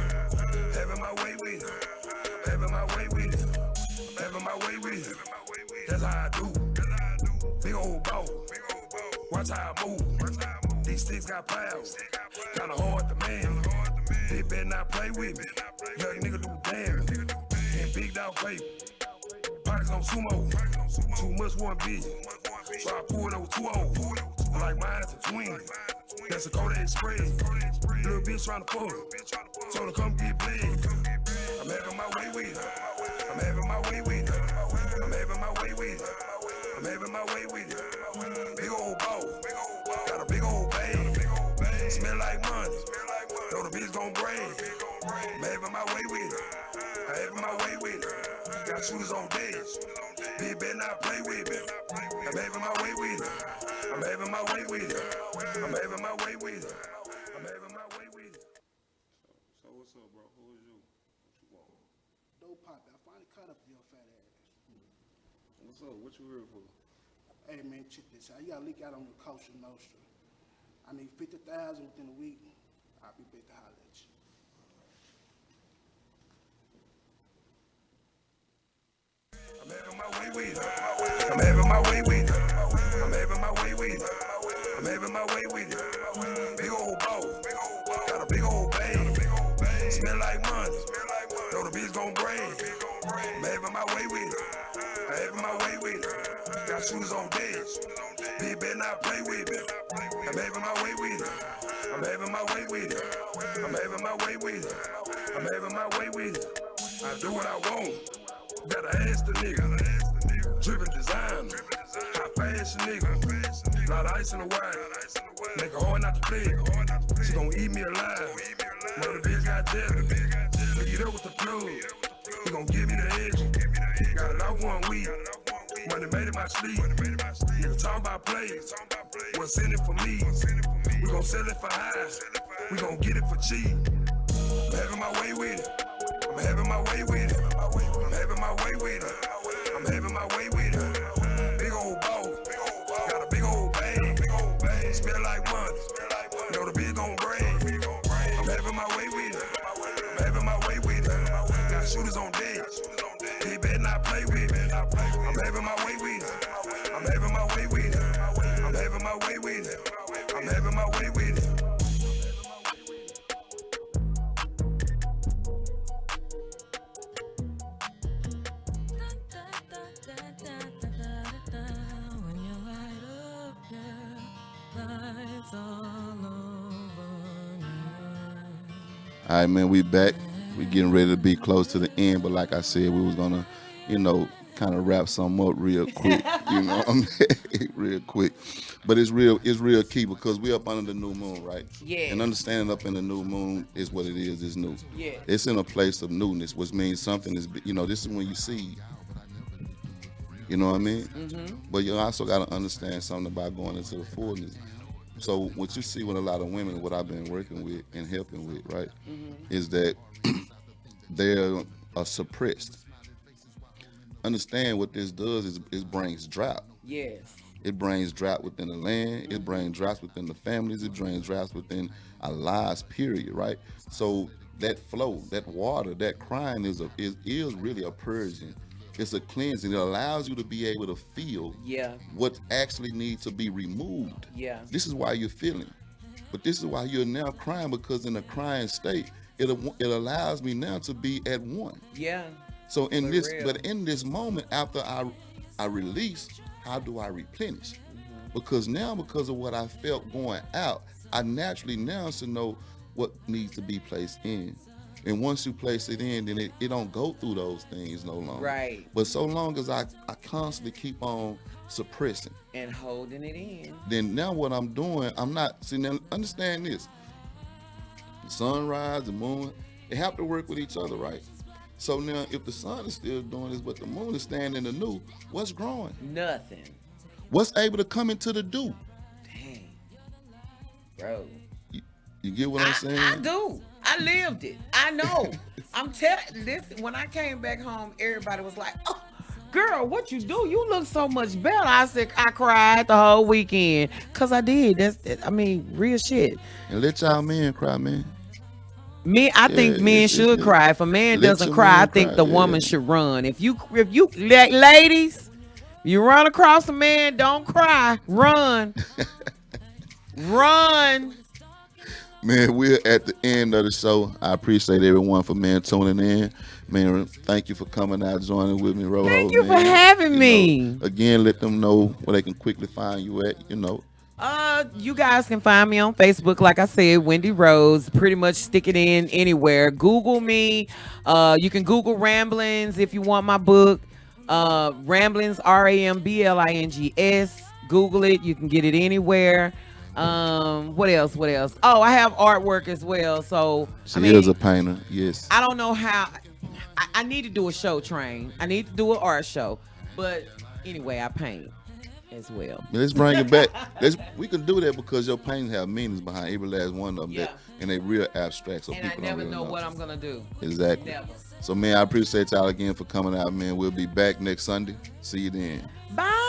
Having my way with it. Having my way with it. Having my way with it. That's how I do. Big old bow. Watch how I move. These sticks got pounds. Kinda hard to man. They better not play with me. Young nigga do damage. And big dog paper. Pockets on sumo. Too much one big. So I pulled over 2-0. Like mine's a twin. That's a Kodak Express. Little bitch tryna fuck. So to come get big. I'm having my way with it. I'm having my way with it. I'm having my way with it. I'm having my way with it. Big old bow. Got a big old bag. Smell like money. Know the bitch gon' break. I'm having my way with it. I'm having my way with it. Got shooters on deck. Bitch better not play with me. I'm having my way with it. I'm having my way with it. I'm having my way with it. I'm having my way with it. So what's up, bro? Who is you? What you want? Dope Poppy, I finally caught up to your fat ass. What's up? What you here for? Hey man, check this out. You gotta leak out on the Kosher Nostra. I need 50,000 within a week. I'll be back to holler at you. I'm having my way with it. I'm having my way with it. I'm having my way with it. I'm having my way with it. Big old bow. Got a big old bag. Smell like money. Know the bitch gon' break. I'm having my way with it. I'm having my way with it. Got shooters on deck. Bitch better not play with me. I'm having my way with it. I'm having my way with it. I'm having my way with it. I'm having my way with it. I do what I want. Gotta ask the nigga. Driven design. High fashion nigga. Lot of ice in the wine. Make it hard not to play. She gon' eat me alive. Know the bitch got jelly. Pick it up with the plug. He gon' give me the edge. Got it off 1 week. Money made in my sleep. Nigga talk about plays. What's in it for me? We gon' sell it for high. We gon' get it for cheap. I'm having my way with it. I'm having my way with it. I'm having my way with it. I'm having my way with it. Big old bow. Got a big old bag. Smell like money. Know the bitch gon' break. I'm having my way with it. I'm having my way with it. Got shooters on deck. They better not play with me. I'm having my way with it. I'm having my way with it. I'm having my way with it. I'm having my way with it. When you light up, yeah, lights all over me. All right, man, we back. We getting ready to be close to the end, but like I said, we was gonna, kind of wrap something up real quick. You know what I mean? Real quick. But it's real key because we up under the new moon, right? Yes. And understanding up in the new moon is what it is, it's new. Yes. It's in a place of newness, which means something is, this is when you see. You know what I mean? Mm-hmm. But you also got to understand something about going into the fullness. So what you see with a lot of women, what I've been working with and helping with, right, is that they're suppressed. Understand what this does is it brings drought. Yes. It brings drought within the land. It brings droughts within the families. It brings droughts within our lives, period, right? So that flow, that water, that crying is really a purging. It's a cleansing. It allows you to be able to feel what actually needs to be removed. Yeah. This is why you're feeling. But this is why you're now crying, because in a crying state, it allows me now to be at one. Yeah. So in For this, real. but in this moment, after I release, how do I replenish? Because now, because of what I felt going out, I naturally now to know what needs to be placed in. And once you place it in, then it don't go through those things no longer. Right. But so long as I constantly keep on suppressing. And holding it in. Then now what I'm doing, I'm not, see now understand this. The sunrise, the moon, they have to work with each other, right? So now if the sun is still doing this, but the moon is standing in the new, what's growing? Nothing. What's able to come into the dew? Dang. Bro. You get what I'm saying? I do. I lived it. I know. I'm telling this. When I came back home, everybody was like, "Oh, girl, what you do? You look so much better." I said, I cried the whole weekend. Cause I did. I mean, real shit. And let y'all men cry, man. I think men should cry. If a man doesn't cry, I think the woman should run. If you ladies, you run across a man, don't cry. Run. Run. Man, we're at the end of the show. I appreciate everyone for tuning in. Man, thank you for coming out, joining with me, Rojo. Thank you for having me. Again, let them know where they can quickly find you at, You guys can find me on Facebook, like I said, Wendy Rhodes. Pretty much stick it in anywhere. Google me. You can Google Ramblings if you want my book. Ramblings, Ramblings. Google it. You can get it anywhere. What else? Oh, I have artwork as well. So she is a painter. Yes. I don't know how. I need to do a show, Train. I need to do an art show. But anyway, I paint as well. Let's bring it back. We can do that because your paintings have meanings behind every last one of them, and they real abstract. So and people I never don't really know what I'm gonna do. Exactly. Never. So man, I appreciate y'all again for coming out, man. We'll be back next Sunday. See you then. Bye.